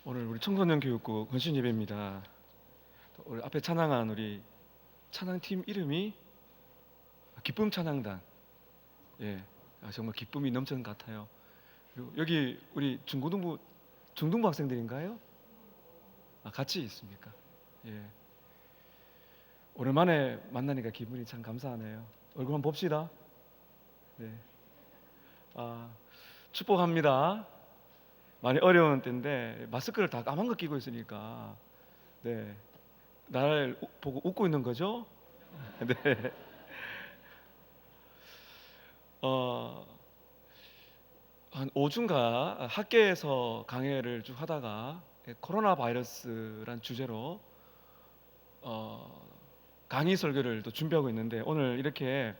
오늘 우리 청소년 교육부 건신 예배입니다. 우리 앞에 찬양한 우리 찬양팀 이름이 기쁨 찬양단. 예, 정말 기쁨이 넘치는 것 같아요. 그리고 여기 우리 중등부 학생들인가요? 같이 있습니까? 예, 오랜만에 만나니까 기분이 참 감사하네요. 얼굴 한번 봅시다. 네, 아, 축복합니다. 많이 어려운 때인데 마스크를 다 까만 거 끼고 있으니까 네, 나를 보고 웃고 있는 거죠? 네. 어, 한 5주인가 학계에서 강의를 쭉 하다가 코로나 바이러스란 주제로 어, 강의 설교를 또 준비하고 있는데 오늘 이렇게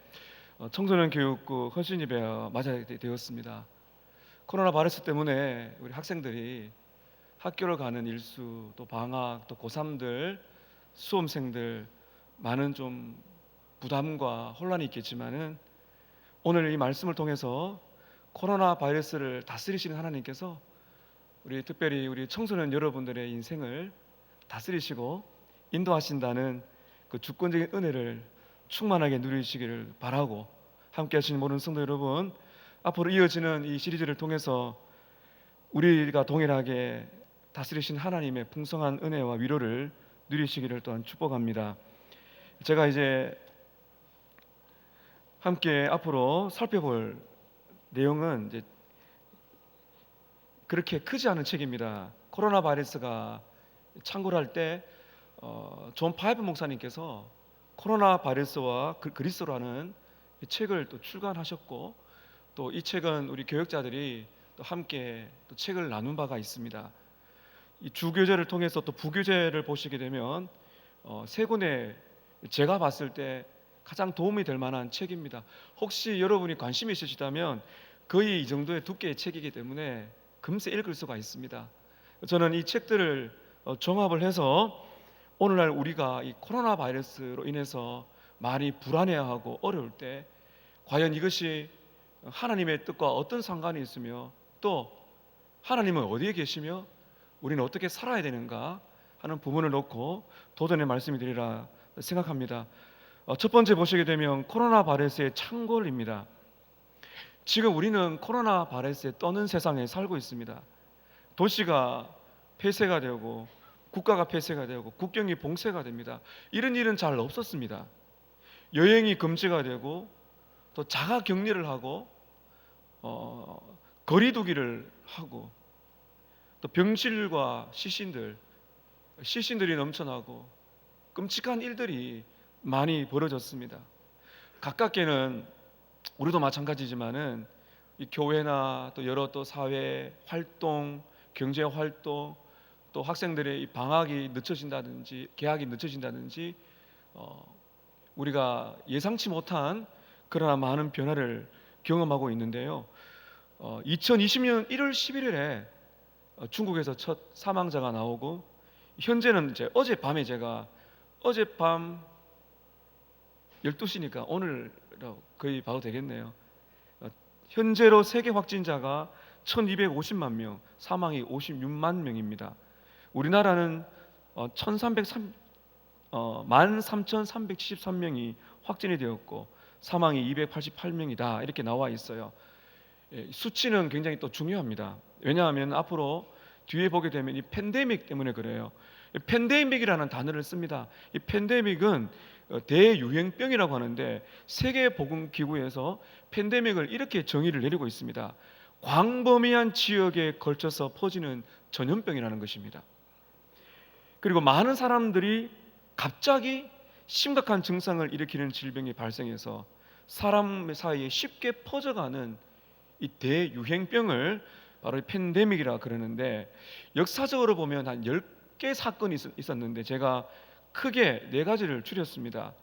청소년 교육부 헌신 예배가 맞아야 되었습니다. 코로나 바이러스 때문에 우리 학생들이 학교를 가는 일수, 또 방학, 또 고3들, 수험생들 많은 좀 부담과 혼란이 있겠지만은 오늘 이 말씀을 통해서 코로나 바이러스를 다스리시는 하나님께서 특별히 우리 청소년 여러분들의 인생을 다스리시고 인도하신다는 그 주권적인 은혜를 충만하게 누리시기를 바라고, 함께 하시는 모든 성도 여러분, 앞으로 이어지는 이 시리즈를 통해서 우리가 동일하게 다스리신 하나님의 풍성한 은혜와 위로를 누리시기를 또한 축복합니다. 제가 이제 함께 앞으로 살펴볼 내용은 이제 그렇게 크지 않은 책입니다. 코로나 바이러스가 창궐 할때 존 파이프 목사님께서 코로나 바이러스와 그리스도라는 이 책을 또 출간하셨고, 또 이 책은 우리 교역자들이 또 함께 또 책을 나눈 바가 있습니다. 이 주교제를 통해서 또 부교제를 보시게 되면 세 권의 제가 봤을 때 가장 도움이 될 만한 책입니다. 혹시 여러분이 관심이 있으시다면 거의 이 정도의 두께의 책이기 때문에 금세 읽을 수가 있습니다. 저는 이 책들을 종합을 해서 오늘날 우리가 이 코로나 바이러스로 인해서 많이 불안해하고 어려울 때 과연 이것이 하나님의 뜻과 어떤 상관이 있으며, 또 하나님은 어디에 계시며 우리는 어떻게 살아야 되는가 하는 부분을 놓고 도전의 말씀이 되리라 생각합니다. 첫 번째 보시게 되면 코로나 바이러스의 창궐입니다. 지금 우리는 코로나 바이러스에 떠는 세상에 살고 있습니다. 도시가 폐쇄가 되고 국가가 폐쇄가 되고 국경이 봉쇄가 됩니다. 이런 일은 잘 없었습니다. 여행이 금지가 되고 또 자가 격리를 하고 거리두기를 하고, 또 병실과 시신들이 넘쳐나고 끔찍한 일들이 많이 벌어졌습니다. 가깝게는 우리도 마찬가지지만은 이 교회나 또 여러 또 사회 활동, 경제 활동, 또 학생들의 이 방학이 늦춰진다든지 개학이 늦춰진다든지 우리가 예상치 못한 그러나 많은 변화를 경험하고 있는데요. 2020년 1월 11일에 중국에서 첫 사망자가 나오고, 현재는 이제 어젯밤에 제가 어젯밤 12시니까 오늘 거의 봐도 되겠네요. 현재로 세계 확진자가 1250만 명, 사망이 56만 명입니다. 우리나라는 13,373명이 확진이 되었고 사망이 288명이다 이렇게 나와 있어요. 수치는 굉장히 또 중요합니다. 왜냐하면 앞으로 뒤에 보게 되면 이 팬데믹 때문에 그래요. 팬데믹이라는 단어를 씁니다. 이 팬데믹은 대유행병이라고 하는데 세계보건기구에서 팬데믹을 이렇게 정의를 내리고 있습니다. 광범위한 지역에 걸쳐서 퍼지는 전염병이라는 것입니다. 그리고 많은 사람들이 갑자기 심각한 증상을 일으키는 질병이 발생해서 사람 사이에 쉽게 퍼져가는 이 대유행병을 바로 팬데믹이라 그러는데, 역사적으로 보면 한 10개 사건이 있었는데 제가 크게 네 가지를 추렸습니다.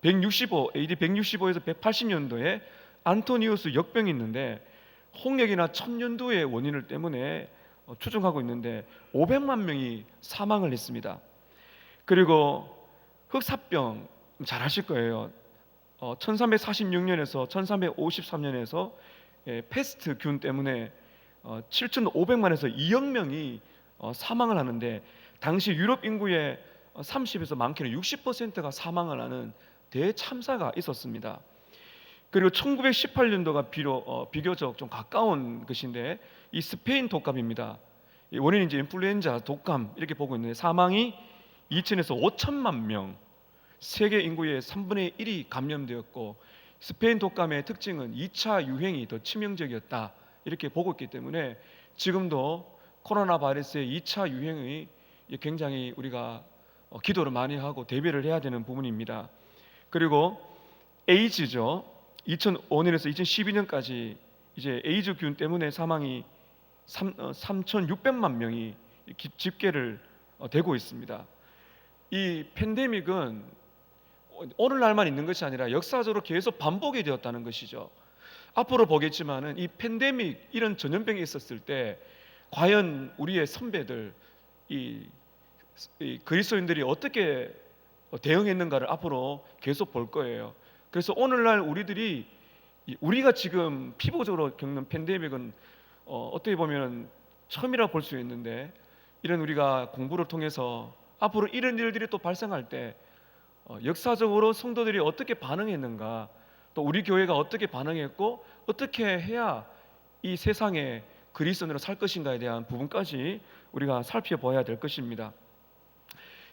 AD 165에서 180년도에 안토니우스 역병이 있는데 홍역이나 천년두의 원인을 때문에 추정하고 있는데 500만 명이 사망을 했습니다. 그리고 흑사병 잘 아실 거예요. 1346년에서 1353년에서 페스트균 때문에 7,500만에서 2억 명이 사망을 하는데, 당시 유럽 인구의 30에서 많게는 60%가 사망을 하는 대참사가 있었습니다. 그리고 1918년도가 비교적 좀 가까운 것인데, 이 스페인 독감입니다. 이 원인이 이제 인플루엔자 독감 이렇게 보고 있는데, 사망이 2천에서 5천만 명, 세계 인구의 3분의 1이 감염되었고, 스페인 독감의 특징은 2차 유행이 더 치명적이었다 이렇게 보고 있기 때문에, 지금도 코로나 바이러스의 2차 유행이 굉장히 우리가 기도를 많이 하고 대비를 해야 되는 부분입니다. 그리고 에이즈죠. 2005년에서 2012년까지 이제 에이즈균 때문에 사망이 3,600만 명이 집계를 되고 있습니다. 이 팬데믹은 오늘날만 있는 것이 아니라 역사적으로 계속 반복이 되었다는 것이죠. 앞으로 보겠지만은 이 팬데믹, 이런 전염병이 있었을 때 과연 우리의 선배들, 이 그리스도인들이 어떻게 대응했는가를 앞으로 계속 볼 거예요. 그래서 오늘날 우리가 지금 피부적으로 겪는 팬데믹은 어떻게 보면 처음이라 볼 수 있는데, 이런 우리가 공부를 통해서 앞으로 이런 일들이 또 발생할 때 역사적으로 성도들이 어떻게 반응했는가, 또 우리 교회가 어떻게 반응했고 어떻게 해야 이 세상에 그리스도인으로 살 것인가에 대한 부분까지 우리가 살펴봐야 될 것입니다.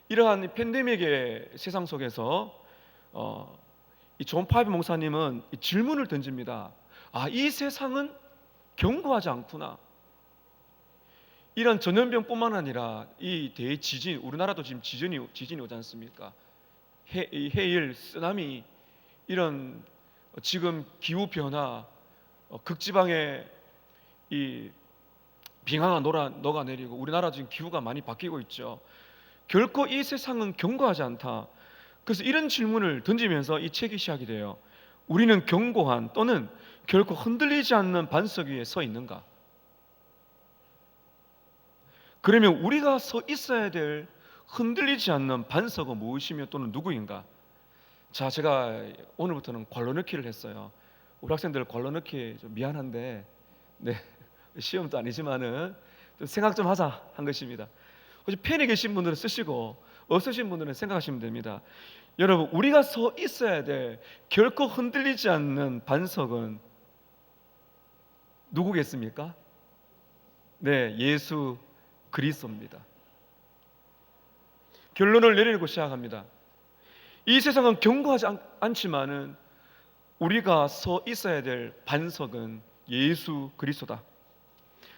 이러한 팬데믹의 세상 속에서 이 존 파이브 목사님은 이 질문을 던집니다. 이 세상은 견고하지 않구나. 이런 전염병뿐만 아니라 이 대지진, 우리나라도 지금 지진이 오지 않습니까? 해일, 쓰나미, 이런 지금 기후 변화, 극지방에 이 빙하가 녹아내리고 우리나라 지금 기후가 많이 바뀌고 있죠. 결코 이 세상은 견고하지 않다. 그래서 이런 질문을 던지면서 이 책이 시작이 돼요. 우리는 견고한 또는 결코 흔들리지 않는 반석 위에 서 있는가? 그러면 우리가 서 있어야 될 흔들리지 않는 반석은 무엇이며 또는 누구인가? 자, 제가 오늘부터는 괄호넣기를 했어요. 우리 학생들 괄호넣기 좀 미안한데, 네, 시험도 아니지만은 생각 좀 하자 한 것입니다. 혹시 펜에 계신 분들은 쓰시고 없으신 분들은 생각하시면 됩니다. 여러분, 우리가 서 있어야 될 결코 흔들리지 않는 반석은 누구겠습니까? 네, 예수 그리스도입니다. 결론을 내리고 시작합니다. 이 세상은 견고하지 않지만은 우리가 서 있어야 될 반석은 예수 그리스도다.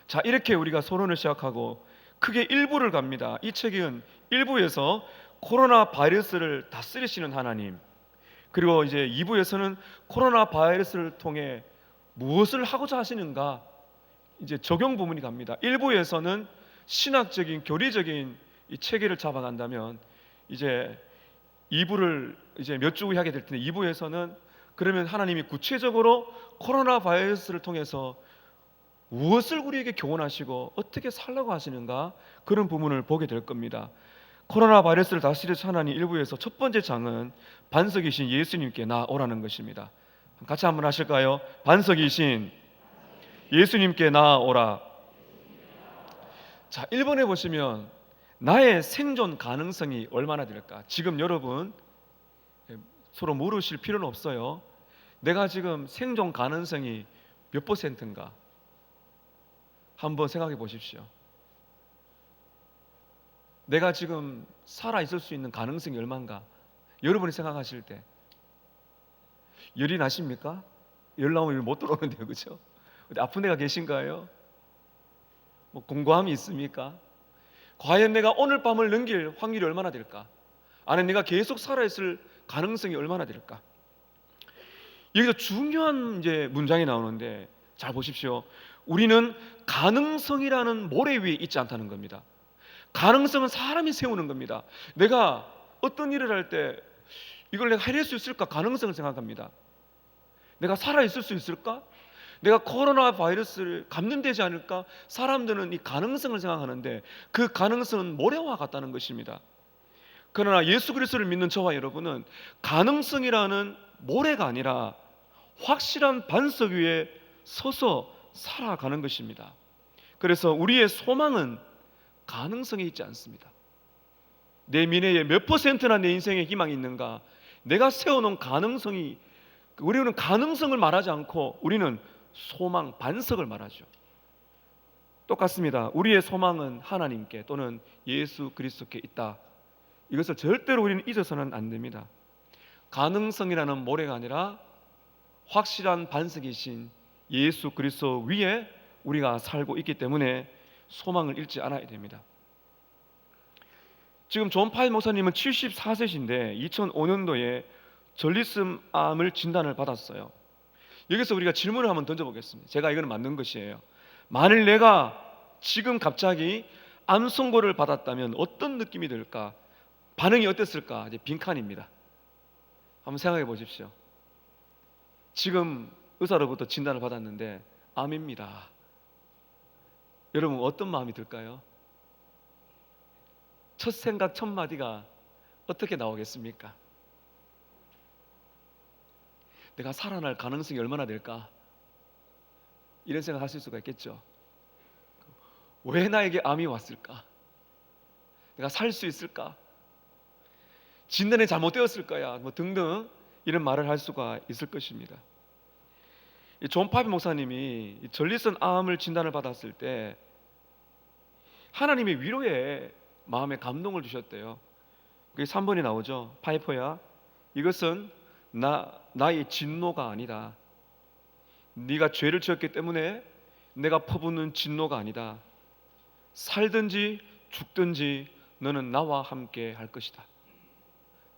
자, 이렇게 우리가 서론을 시작하고 크게 1부를 갑니다. 이 책은 1부에서 코로나 바이러스를 다스리시는 하나님, 그리고 이제 2부에서는 코로나 바이러스를 통해 무엇을 하고자 하시는가, 이제 적용 부분이 갑니다. 1부에서는 신학적인 교리적인 이 체계를 잡아간다면, 이제 2부를 이제 몇 주 후에 하게 될 텐데, 2부에서는 그러면 하나님이 구체적으로 코로나 바이러스를 통해서 무엇을 우리에게 교훈하시고 어떻게 살라고 하시는가, 그런 부분을 보게 될 겁니다. 코로나 바이러스를 다스리시는 하나님 1부에서 첫 번째 장은 반석이신 예수님께 나오라는 것입니다. 같이 한번 하실까요? 반석이신 예수님께 나오라. 자, 1번에 보시면 나의 생존 가능성이 얼마나 될까? 지금 여러분 서로 물으실 필요는 없어요. 내가 지금 생존 가능성이 몇 %인가? 한번 생각해 보십시오. 내가 지금 살아 있을 수 있는 가능성이 얼마인가? 여러분이 생각하실 때 열이 나십니까? 열 나오면 못 들어오는데요, 그렇죠? 아픈 데가 계신가요? 뭐 공고함이 있습니까? 과연 내가 오늘 밤을 넘길 확률이 얼마나 될까? 아니, 내가 계속 살아있을 가능성이 얼마나 될까? 여기서 중요한 이제 문장이 나오는데, 잘 보십시오. 우리는 가능성이라는 모래 위에 있지 않다는 겁니다. 가능성은 사람이 세우는 겁니다. 내가 어떤 일을 할 때 이걸 내가 해낼 수 있을까? 가능성을 생각합니다. 내가 살아있을 수 있을까? 내가 코로나 바이러스를 감염되지 않을까? 사람들은 이 가능성을 생각하는데 그 가능성은 모래와 같다는 것입니다. 그러나 예수 그리스도를 믿는 저와 여러분은 가능성이라는 모래가 아니라 확실한 반석 위에 서서 살아가는 것입니다. 그래서 우리의 소망은 가능성에 있지 않습니다. 내 미래에 몇 퍼센트나 내 인생에 희망이 있는가? 내가 세워놓은 가능성이, 우리는 가능성을 말하지 않고 우리는 소망, 반석을 말하죠. 똑같습니다. 우리의 소망은 하나님께 또는 예수 그리스도께 있다. 이것을 절대로 우리는 잊어서는 안 됩니다. 가능성이라는 모래가 아니라 확실한 반석이신 예수 그리스도 위에 우리가 살고 있기 때문에 소망을 잃지 않아야 됩니다. 지금 존 파일 목사님은 74세신데 2005년도에 전립선암을 진단을 받았어요. 여기서 우리가 질문을 한번 던져보겠습니다. 제가 이거는 맞는 것이에요. 만일 내가 지금 갑자기 암 선고를 받았다면 어떤 느낌이 들까? 반응이 어땠을까? 이제 빈칸입니다. 한번 생각해 보십시오. 지금 의사로부터 진단을 받았는데 암입니다. 여러분 어떤 마음이 들까요? 첫 생각 첫 마디가 어떻게 나오겠습니까? 내가 살아날 가능성이 얼마나 될까? 이런 생각 하실 수가 있겠죠. 왜 나에게 암이 왔을까? 내가 살 수 있을까? 진단이 잘못되었을 거야 뭐 등등 이런 말을 할 수가 있을 것입니다. 존 파비 목사님이 전립선 암을 진단을 받았을 때 하나님의 위로에 마음에 감동을 주셨대요. 그게 3번이 나오죠. 파이퍼야, 이것은 나의 진노가 아니다. 네가 죄를 지었기 때문에 내가 퍼붓는 진노가 아니다. 살든지 죽든지 너는 나와 함께 할 것이다.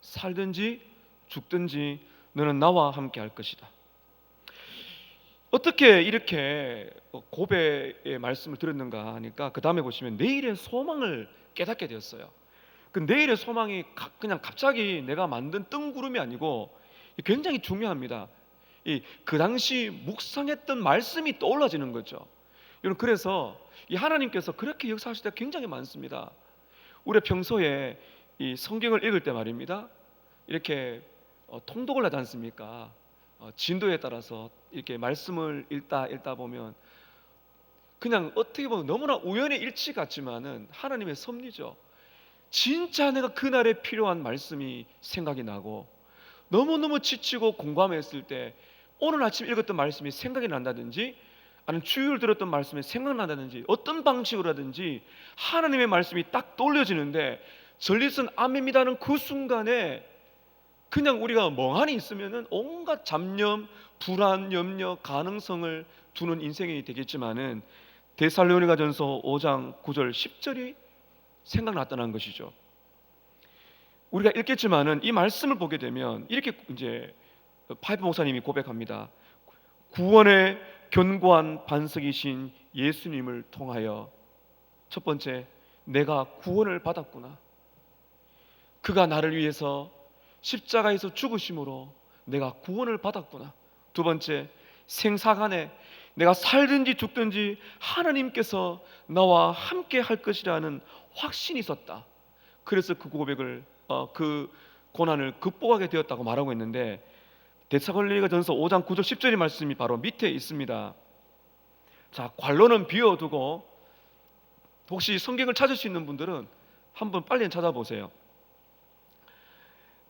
살든지 죽든지 너는 나와 함께 할 것이다. 어떻게 이렇게 고백의 말씀을 들었는가 하니까 그 다음에 보시면 내일의 소망을 깨닫게 되었어요. 그 내일의 소망이 그냥 갑자기 내가 만든 뜬구름이 아니고 굉장히 중요합니다. 그 당시 묵상했던 말씀이 떠올라지는 거죠. 여러분, 그래서 이 하나님께서 그렇게 역사하실 때 굉장히 많습니다. 우리 평소에 이 성경을 읽을 때 말입니다. 이렇게 통독을 하지 않습니까? 진도에 따라서 이렇게 말씀을 읽다 보면 그냥 어떻게 보면 너무나 우연의 일치 같지만은 하나님의 섭리죠. 진짜 내가 그날에 필요한 말씀이 생각이 나고 너무너무 지치고 공감했을 때 오늘 아침 읽었던 말씀이 생각이 난다든지 아니면 주일 들었던 말씀이 생각난다든지 어떤 방식으로든지 하나님의 말씀이 딱 떠올려지는데 전립선 암입니다는 그 순간에 그냥 우리가 멍하니 있으면은 온갖 잡념, 불안, 염려, 가능성을 두는 인생이 되겠지만은 데살로니가전서 5장 9절 10절이 생각났다는 것이죠. 우리가 읽겠지만은 이 말씀을 보게 되면 이렇게 이제 파이프 목사님이 고백합니다. 구원의 견고한 반석이신 예수님을 통하여 첫 번째, 내가 구원을 받았구나. 그가 나를 위해서 십자가에서 죽으심으로 내가 구원을 받았구나. 두 번째, 생사간에 내가 살든지 죽든지 하나님께서 나와 함께 할 것이라는 확신이 있었다. 그래서 그 고백을 그 고난을 극복하게 되었다고 말하고 있는데 데살로니가전서 5장 9절 10절의 말씀이 바로 밑에 있습니다. 자, 관론은 비워두고 혹시 성경을 찾을 수 있는 분들은 한번 빨리 찾아보세요.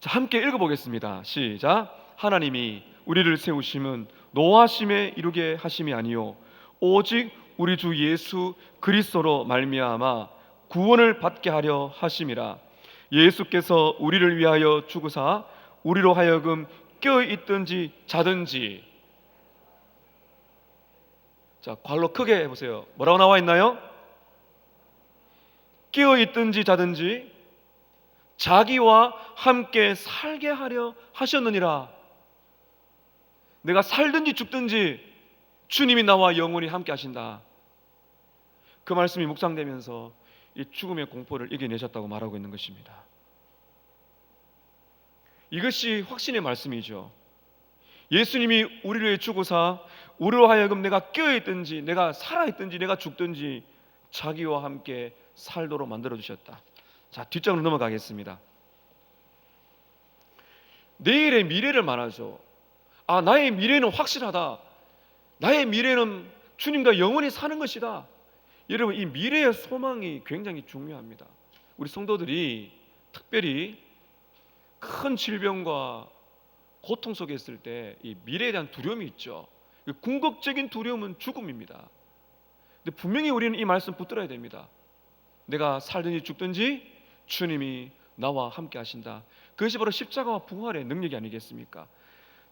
자, 함께 읽어보겠습니다. 시작. 하나님이 우리를 세우심은 노하심에 이루게 하심이 아니요 오직 우리 주 예수 그리스도로 말미암아 구원을 받게 하려 하심이라. 예수께서 우리를 위하여 죽으사 우리로 하여금 깨어있든지 자든지. 자, 괄호 크게 해보세요. 뭐라고 나와 있나요? 깨어있든지 자든지 자기와 함께 살게 하려 하셨느니라. 내가 살든지 죽든지 주님이 나와 영원히 함께 하신다. 그 말씀이 묵상되면서 이 죽음의 공포를 이겨내셨다고 말하고 있는 것입니다. 이것이 확신의 말씀이죠. 예수님이 우리를 위해 죽으사 우리로 하여금 내가 깨어있든지 내가 살아있든지 내가 죽든지 자기와 함께 살도록 만들어주셨다. 자, 뒷장으로 넘어가겠습니다. 내일의 미래를 말하죠. 나의 미래는 확실하다. 나의 미래는 주님과 영원히 사는 것이다. 여러분, 이 미래의 소망이 굉장히 중요합니다. 우리 성도들이 특별히 큰 질병과 고통 속에 있을 때 이 미래에 대한 두려움이 있죠. 궁극적인 두려움은 죽음입니다. 근데 분명히 우리는 이 말씀 붙들어야 됩니다. 내가 살든지 죽든지 주님이 나와 함께 하신다. 그것이 바로 십자가와 부활의 능력이 아니겠습니까?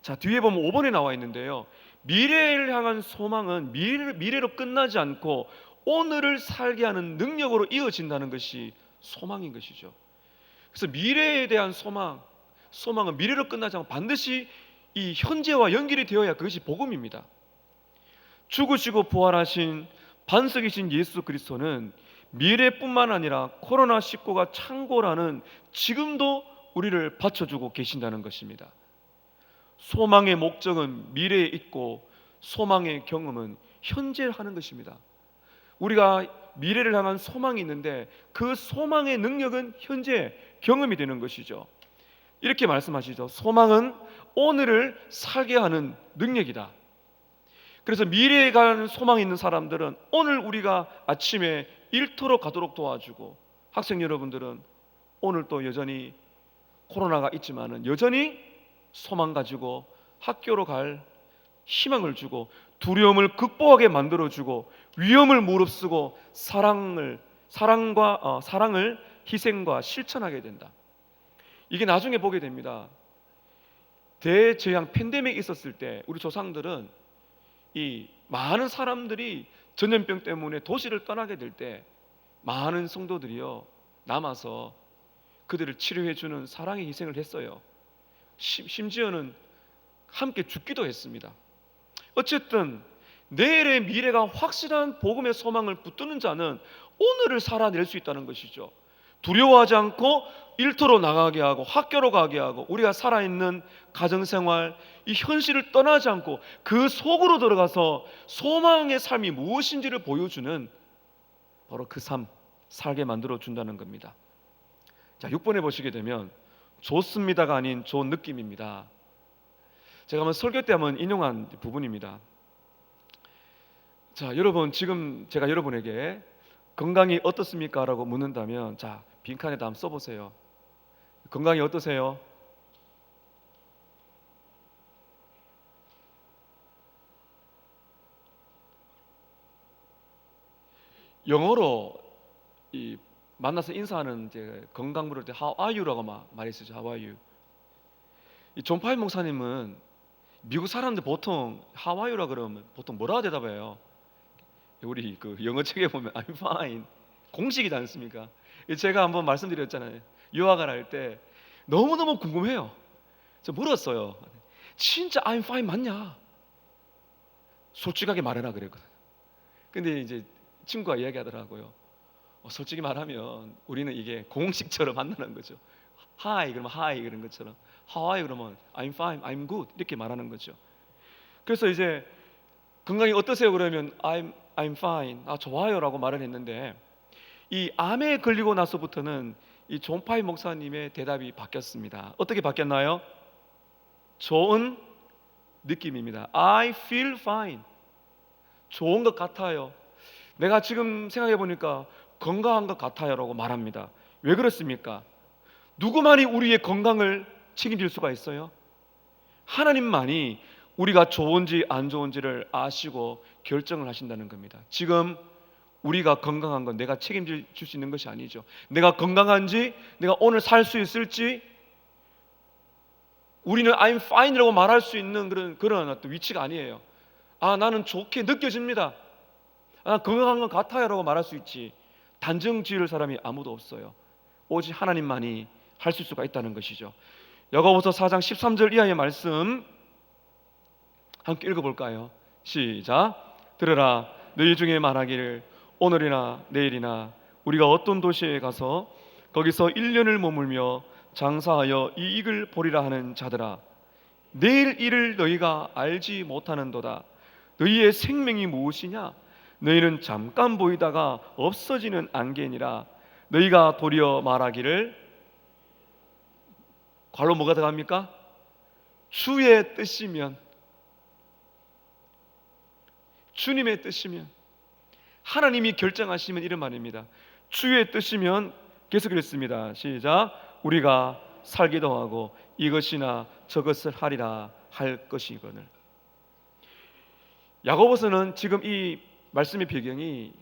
자, 뒤에 보면 5번에 나와 있는데요, 미래를 향한 소망은 미래로 끝나지 않고 오늘을 살게 하는 능력으로 이어진다는 것이 소망인 것이죠. 그래서 미래에 대한 소망은 미래로 끝나지 않고 반드시 이 현재와 연결이 되어야 그것이 복음입니다. 죽으시고 부활하신 반석이신 예수 그리스도는 미래뿐만 아니라 코로나19가 창고라는 지금도 우리를 받쳐주고 계신다는 것입니다. 소망의 목적은 미래에 있고 소망의 경험은 현재 하는 것입니다. 우리가 미래를 향한 소망이 있는데 그 소망의 능력은 현재 경험이 되는 것이죠. 이렇게 말씀하시죠. 소망은 오늘을 살게 하는 능력이다. 그래서 미래에 가는 소망이 있는 사람들은 오늘 우리가 아침에 일터로 가도록 도와주고, 학생 여러분들은 오늘 또 여전히 코로나가 있지만은 여전히 소망 가지고 학교로 갈 희망을 주고, 두려움을 극복하게 만들어주고, 위험을 무릅쓰고 사랑을 희생과 실천하게 된다. 이게 나중에 보게 됩니다. 대재앙 팬데믹 있었을 때 우리 조상들은 이 많은 사람들이 전염병 때문에 도시를 떠나게 될 때 많은 성도들이요 남아서 그들을 치료해 주는 사랑의 희생을 했어요. 심지어는 함께 죽기도 했습니다. 어쨌든 내일의 미래가 확실한 복음의 소망을 붙드는 자는 오늘을 살아낼 수 있다는 것이죠. 두려워하지 않고 일터로 나가게 하고 학교로 가게 하고 우리가 살아있는 가정생활, 이 현실을 떠나지 않고 그 속으로 들어가서 소망의 삶이 무엇인지를 보여주는 바로 그 삶 살게 만들어준다는 겁니다. 자, 6번에 보시게 되면 좋습니다가 아닌 좋은 느낌입니다. 제가 한번 설교 때 한번 인용한 부분입니다. 자, 여러분, 지금 제가 여러분에게 건강이 어떻습니까? 라고 묻는다면, 자, 빈칸에다 한번 써보세요. 건강이 어떠세요? 영어로 이 만나서 인사하는 이제 건강 물을 때 How are you라고 많이 쓰죠. How are you? 이 존 파일 목사님은 미국 사람들 보통 How are you라 그러면 보통 뭐라고 대답해요? 우리 그 영어 책에 보면 I'm fine 공식이지 않습니까? 제가 한번 말씀드렸잖아요. 유학을 할 때 너무너무 궁금해요. 저 물었어요. 진짜 I'm fine 맞냐? 솔직하게 말해라 그랬거든. 근데 이제 친구가 이야기하더라고요. 솔직히 말하면 우리는 이게 공식처럼 만나는 거죠. Hi 그러면 Hi 그런 것처럼, How are you 그러면 I'm fine, I'm good 이렇게 말하는 거죠. 그래서 이제 건강이 어떠세요? 그러면 I'm fine, 좋아요라고 말을 했는데, 이 암에 걸리고 나서부터는 이 존 파이 목사님의 대답이 바뀌었습니다. 어떻게 바뀌었나요? 좋은 느낌입니다. I feel fine. 좋은 것 같아요. 내가 지금 생각해 보니까 건강한 것 같아요 라고 말합니다. 왜 그렇습니까? 누구만이 우리의 건강을 책임질 수가 있어요? 하나님만이 우리가 좋은지 안 좋은지를 아시고 결정을 하신다는 겁니다. 지금 우리가 건강한 건 내가 책임질 수 있는 것이 아니죠. 내가 건강한지, 내가 오늘 살 수 있을지, 우리는 I'm fine이라고 말할 수 있는 그런 어떤 위치가 아니에요. 나는 좋게 느껴집니다. 건강한 것 같아요 라고 말할 수 있지, 단정 지을 사람이 아무도 없어요. 오직 하나님만이 하실 수가 있다는 것이죠. 야고보서 4장 13절 이하의 말씀 함께 읽어볼까요? 시작. 들으라, 너희 중에 말하기를 오늘이나 내일이나 우리가 어떤 도시에 가서 거기서 1년을 머물며 장사하여 이익을 보리라 하는 자들아, 내일 일을 너희가 알지 못하는도다. 너희의 생명이 무엇이냐? 너희는 잠깐 보이다가 없어지는 안개니라. 너희가 도리어 말하기를, 괄호 뭐가 들어갑니까? 주의 뜻이면, 주님의 뜻이면, 하나님이 결정하시면 이런 말입니다. 주의 뜻이면 계속 그랬습니다. 시작. 우리가 살기도 하고 이것이나 저것을 하리라 할 것이거늘. 야고보서는 지금 이 말씀의 배경이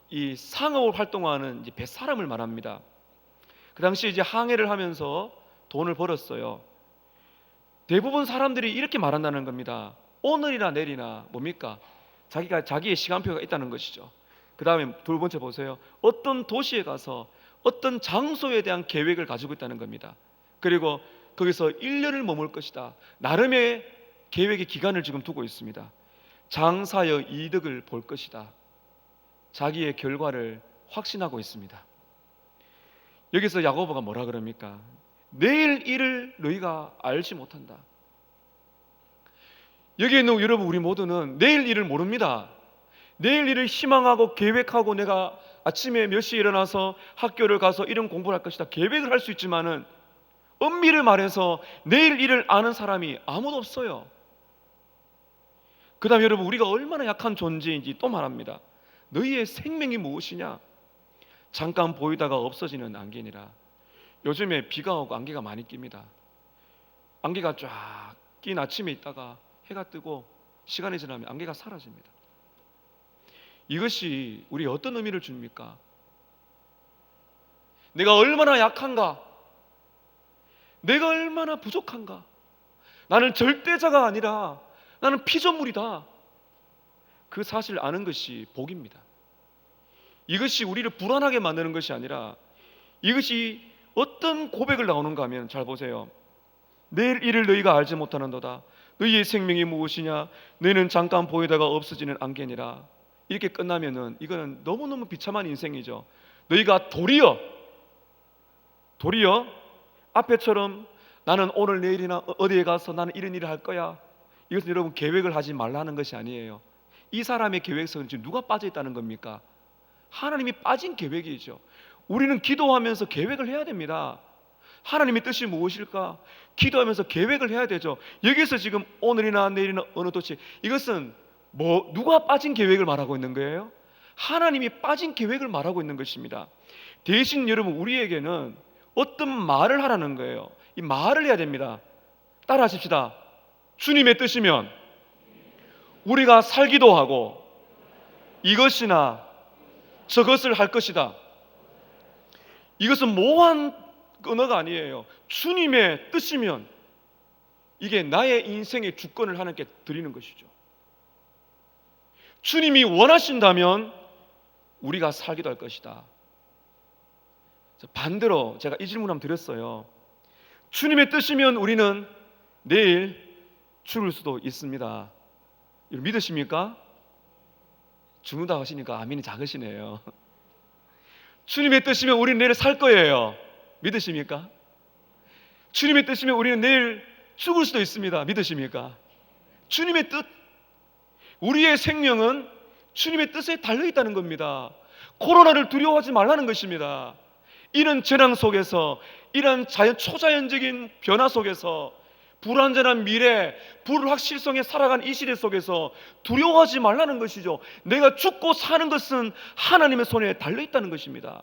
이 상업을 활동하는 이제 뱃사람을 말합니다. 그 당시 이제 항해를 하면서 돈을 벌었어요. 대부분 사람들이 이렇게 말한다는 겁니다. 오늘이나 내일이나 뭡니까? 자기의 시간표가 있다는 것이죠. 그 다음에 두 번째 보세요. 어떤 도시에 가서 어떤 장소에 대한 계획을 가지고 있다는 겁니다. 그리고 거기서 1년을 머물 것이다. 나름의 계획의 기간을 지금 두고 있습니다. 장사여 이득을 볼 것이다. 자기의 결과를 확신하고 있습니다. 여기서 야고보가 뭐라 그럽니까? 내일 일을 너희가 알지 못한다. 여기에 있는 여러분, 우리 모두는 내일 일을 모릅니다. 내일 일을 희망하고 계획하고 내가 아침에 몇 시에 일어나서 학교를 가서 이런 공부를 할 것이다 계획을 할 수 있지만은 엄밀히 말해서 내일 일을 아는 사람이 아무도 없어요. 그 다음 여러분, 우리가 얼마나 약한 존재인지 또 말합니다. 너희의 생명이 무엇이냐? 잠깐 보이다가 없어지는 안개니라. 요즘에 비가 오고 안개가 많이 낍니다. 안개가 쫙 낀 아침에 있다가 해가 뜨고 시간이 지나면 안개가 사라집니다. 이것이 우리에 어떤 의미를 줍니까? 내가 얼마나 약한가? 내가 얼마나 부족한가? 나는 절대자가 아니라 나는 피조물이다. 그 사실을 아는 것이 복입니다. 이것이 우리를 불안하게 만드는 것이 아니라, 이것이 어떤 고백을 나오는가 하면, 잘 보세요. 내일 일을 너희가 알지 못하는도다. 너희의 생명이 무엇이냐? 너희는 잠깐 보이다가 없어지는 안개니라. 이렇게 끝나면은 이거는 너무너무 비참한 인생이죠. 너희가 도리어 앞에처럼 나는 오늘 내일이나 어디에 가서 나는 이런 일을 할 거야, 이것은 여러분 계획을 하지 말라는 것이 아니에요. 이 사람의 계획 속에 지금 누가 빠져 있다는 겁니까? 하나님이 빠진 계획이죠. 우리는 기도하면서 계획을 해야 됩니다. 하나님의 뜻이 무엇일까? 기도하면서 계획을 해야 되죠. 여기서 지금 오늘이나 내일이나 어느 도시, 이것은 누가 빠진 계획을 말하고 있는 거예요? 하나님이 빠진 계획을 말하고 있는 것입니다. 대신 여러분, 우리에게는 어떤 말을 하라는 거예요. 이 말을 해야 됩니다. 따라 하십시다. 주님의 뜻이면 우리가 살기도 하고 이것이나 저것을 할 것이다. 이것은 모호한 언어가 아니에요. 주님의 뜻이면 이게 나의 인생의 주권을 하나님께 드리는 것이죠. 주님이 원하신다면 우리가 살기도 할 것이다. 반대로 제가 이 질문 한번 드렸어요. 주님의 뜻이면 우리는 내일 죽을 수도 있습니다. 이걸 믿으십니까? 죽는다고 하시니까 아멘이 작으시네요. 주님의 뜻이면 우리는 내일 살 거예요. 믿으십니까? 주님의 뜻이면 우리는 내일 죽을 수도 있습니다. 믿으십니까? 주님의 뜻, 우리의 생명은 주님의 뜻에 달려있다는 겁니다. 코로나를 두려워하지 말라는 것입니다. 이런 재앙 속에서, 이런 초자연적인 변화 속에서, 불완전한 미래, 불확실성에 살아간 이 시대 속에서 두려워하지 말라는 것이죠. 내가 죽고 사는 것은 하나님의 손에 달려있다는 것입니다.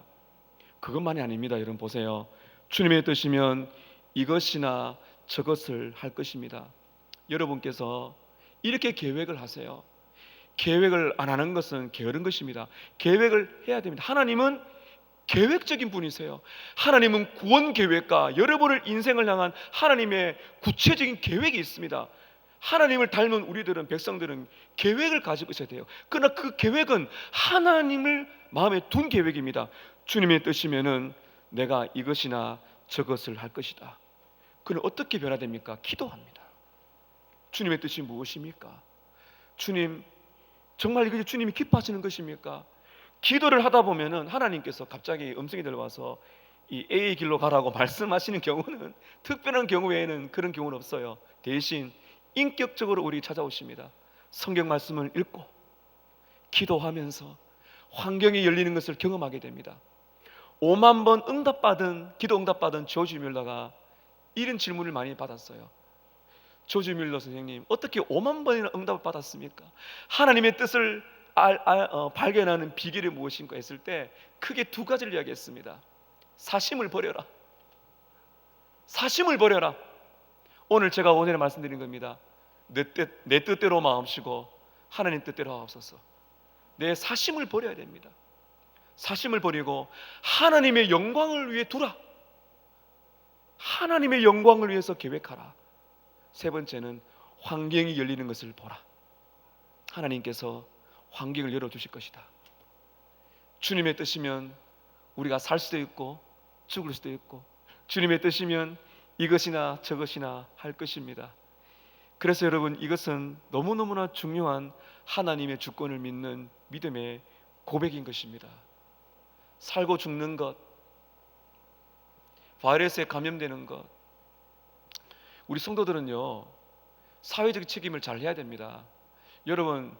그것만이 아닙니다. 여러분 보세요. 주님의 뜻이면 이것이나 저것을 할 것입니다. 여러분께서 이렇게 계획을 하세요. 계획을 안 하는 것은 게으른 것입니다. 계획을 해야 됩니다. 하나님은 계획적인 분이세요. 하나님은 구원 계획과 여러분의 인생을 향한 하나님의 구체적인 계획이 있습니다. 하나님을 닮은 우리들은, 백성들은 계획을 가지고 있어야 돼요. 그러나 그 계획은 하나님을 마음에 둔 계획입니다. 주님의 뜻이면은 내가 이것이나 저것을 할 것이다. 그는 어떻게 변화됩니까? 기도합니다. 주님의 뜻이 무엇입니까? 주님, 정말 이것이 주님이 기뻐하시는 것입니까? 기도를 하다 보면은 하나님께서 갑자기 음성이 들어와서 이 A의 길로 가라고 말씀하시는 경우는, 특별한 경우 외에는 그런 경우는 없어요. 대신 인격적으로 우리 찾아오십니다. 성경 말씀을 읽고 기도하면서 환경이 열리는 것을 경험하게 됩니다. 5만 번 기도 응답받은 조지 뮬러가 이런 질문을 많이 받았어요. 조지 뮬러 선생님, 어떻게 5만 번이나 응답을 받았습니까? 하나님의 뜻을 발견하는 비결이 무엇인가 했을 때 크게 두 가지를 이야기했습니다. 사심을 버려라. 사심을 버려라. 오늘 제가 오전에 말씀드린 겁니다. 내 뜻대로 마음씨고 하나님 뜻대로 하옵소서. 내 사심을 버려야 됩니다. 사심을 버리고 하나님의 영광을 위해 두라. 하나님의 영광을 위해서 계획하라. 세 번째는 환경이 열리는 것을 보라. 하나님께서 환경을 열어주실 것이다. 주님의 뜻이면 우리가 살 수도 있고 죽을 수도 있고, 주님의 뜻이면 이것이나 저것이나 할 것입니다. 그래서 여러분, 이것은 너무너무나 중요한 하나님의 주권을 믿는 믿음의 고백인 것입니다. 살고 죽는 것, 바이러스에 감염되는 것, 우리 성도들은요 사회적 책임을 잘 해야 됩니다. 여러분,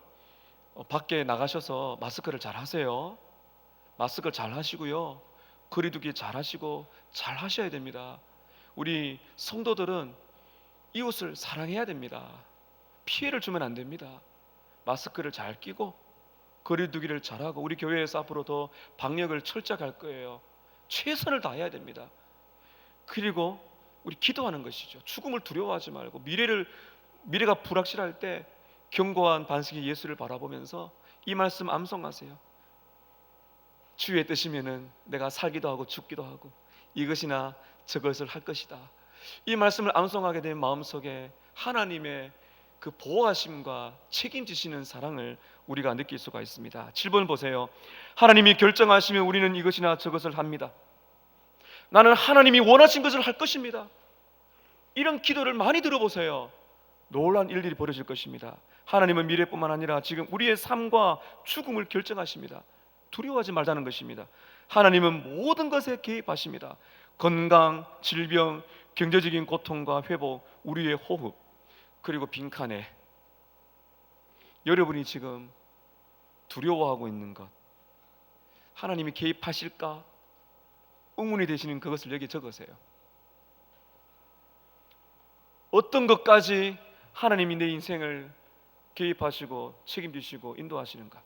밖에 나가셔서 마스크를 잘 하세요. 마스크를 잘 하시고요, 거리두기 잘 하시고 잘 하셔야 됩니다. 우리 성도들은 이웃을 사랑해야 됩니다. 피해를 주면 안 됩니다. 마스크를 잘 끼고 거리두기를 잘하고, 우리 교회에서 앞으로 더 방역을 철저하게 할 거예요. 최선을 다해야 됩니다. 그리고 우리 기도하는 것이죠. 죽음을 두려워하지 말고 미래가 불확실할 때 견고한 반석의 예수를 바라보면서 이 말씀 암송하세요. 주의 뜻이면은 내가 살기도 하고 죽기도 하고 이것이나 저것을 할 것이다. 이 말씀을 암송하게 된 마음속에 하나님의 그 보호하심과 책임지시는 사랑을 우리가 느낄 수가 있습니다. 7번 보세요. 하나님이 결정하시면 우리는 이것이나 저것을 합니다. 나는 하나님이 원하신 것을 할 것입니다. 이런 기도를 많이 들어보세요. 놀라운 일들이 벌어질 것입니다. 하나님은 미래뿐만 아니라 지금 우리의 삶과 죽음을 결정하십니다. 두려워하지 말자는 것입니다. 하나님은 모든 것에 개입하십니다. 건강, 질병, 경제적인 고통과 회복, 우리의 호흡, 그리고 빈칸에 여러분이 지금 두려워하고 있는 것, 하나님이 개입하실까 의문이 되시는 그것을 여기 적으세요. 어떤 것까지 하나님이 내 인생을 개입하시고 책임지시고 인도하시는가?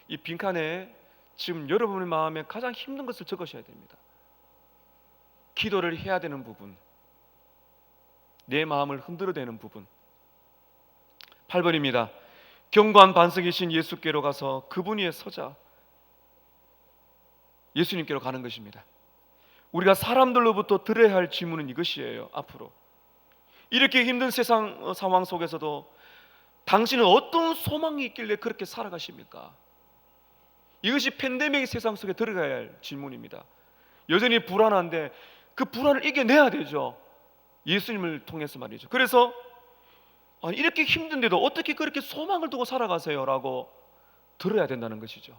이 빈칸에 지금 여러분의 마음에 가장 힘든 것을 적으셔야 됩니다. 기도를 해야 되는 부분, 내 마음을 흔들어대는 부분. 8번입니다. 견고한 반석이신 예수께로 가서 그분 위에 서자. 예수님께로 가는 것입니다. 우리가 사람들로부터 들어야 할 질문은 이것이에요. 앞으로 이렇게 힘든 세상 상황 속에서도 당신은 어떤 소망이 있길래 그렇게 살아가십니까? 이것이 팬데믹 세상 속에 들어가야 할 질문입니다. 여전히 불안한데 그 불안을 이겨내야 되죠. 예수님을 통해서 말이죠. 그래서 이렇게 힘든데도 어떻게 그렇게 소망을 두고 살아가세요? 라고 들어야 된다는 것이죠.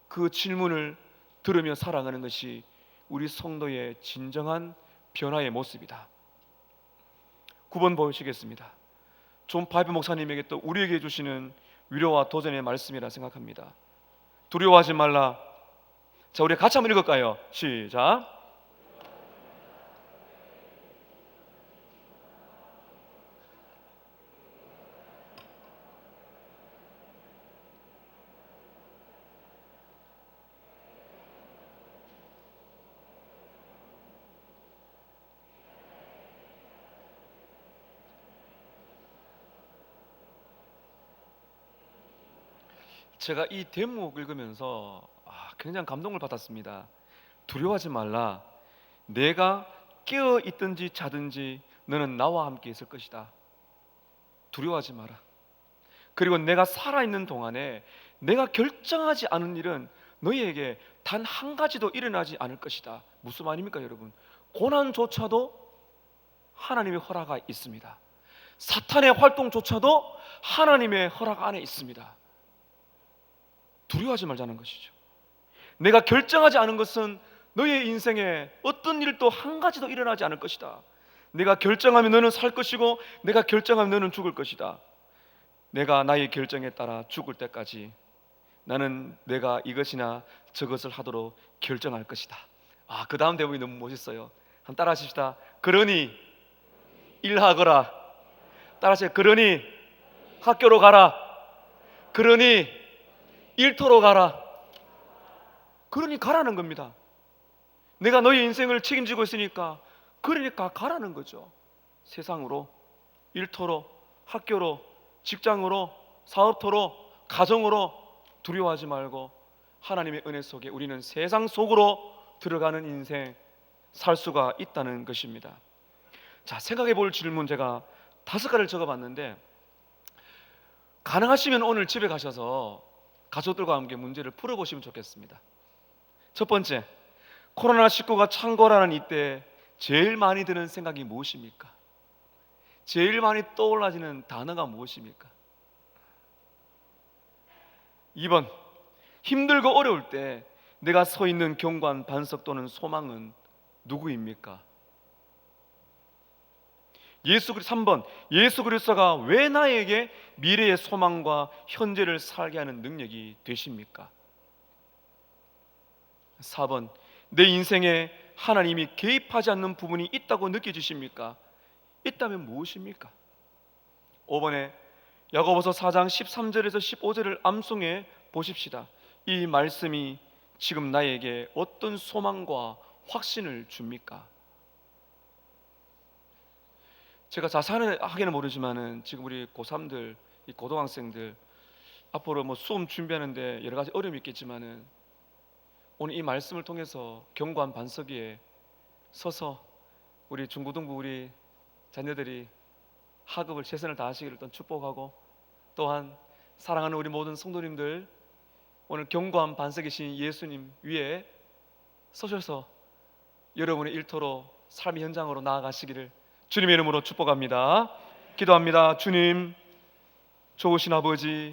그 질문을 들으며 살아가는 것이 우리 성도의 진정한 변화의 모습이다. 9번 보시겠습니다. 존 파이프 목사님에게 또 우리에게 주시는 위로와 도전의 말씀이라 생각합니다. 두려워하지 말라. 자, 우리 같이 한번 읽을까요? 시작. 제가 이 대목 읽으면서 굉장히 감동을 받았습니다. 두려워하지 말라. 내가 깨어 있든지 자든지 너는 나와 함께 있을 것이다. 두려워하지 마라. 그리고 내가 살아있는 동안에 내가 결정하지 않은 일은 너희에게 단 한 가지도 일어나지 않을 것이다. 무슨 말입니까, 여러분? 고난조차도 하나님의 허락 있습니다. 사탄의 활동조차도 하나님의 허락 안에 있습니다. 두려워하지 말자는 것이죠. 내가 결정하지 않은 것은 너의 인생에 어떤 일도 한 가지도 일어나지 않을 것이다. 내가 결정하면 너는 살 것이고 내가 결정하면 너는 죽을 것이다. 내가 나의 결정에 따라 죽을 때까지 나는 내가 이것이나 저것을 하도록 결정할 것이다. 그 다음 대목이 너무 멋있어요. 한번 따라 하십시다. 그러니 일하거라. 따라 하세요. 그러니 학교로 가라. 그러니 일터로 가라. 그러니 가라는 겁니다. 내가 너희 인생을 책임지고 있으니까 그러니까 가라는 거죠. 세상으로, 일터로, 학교로, 직장으로, 사업터로, 가정으로 두려워하지 말고 하나님의 은혜 속에 우리는 세상 속으로 들어가는 인생 살 수가 있다는 것입니다. 자, 생각해 볼 질문 제가 5가지를 적어봤는데, 가능하시면 오늘 집에 가셔서 가족들과 함께 문제를 풀어보시면 좋겠습니다. 첫 번째, 코로나19가 창궐하는 이때 제일 많이 드는 생각이 무엇입니까? 제일 많이 떠올라지는 단어가 무엇입니까? 2번, 힘들고 어려울 때 내가 서 있는 경관, 반석 또는 소망은 누구입니까? 3번, 예수 그리스도가 왜 나에게 미래의 소망과 현재를 살게 하는 능력이 되십니까? 4번, 내 인생에 하나님이 개입하지 않는 부분이 있다고 느껴지십니까? 있다면 무엇입니까? 5번에 야고보서 4장 13절에서 15절을 암송해 보십시다. 이 말씀이 지금 나에게 어떤 소망과 확신을 줍니까? 제가 자세하게는 모르지만은 지금 우리 고3들, 이 고등학생들 앞으로 뭐 수험 준비하는데 여러 가지 어려움이 있겠지만은 오늘 이 말씀을 통해서 경관 반석 위에 서서 우리 중고등부 우리 자녀들이 학업을 최선을 다하시기를 또 축복하고, 또한 사랑하는 우리 모든 성도님들 오늘 경관 반석이신 예수님 위에 서셔서 여러분의 일터로 삶의 현장으로 나아가시기를 주님의 이름으로 축복합니다. 기도합니다. 주님, 좋으신 아버지,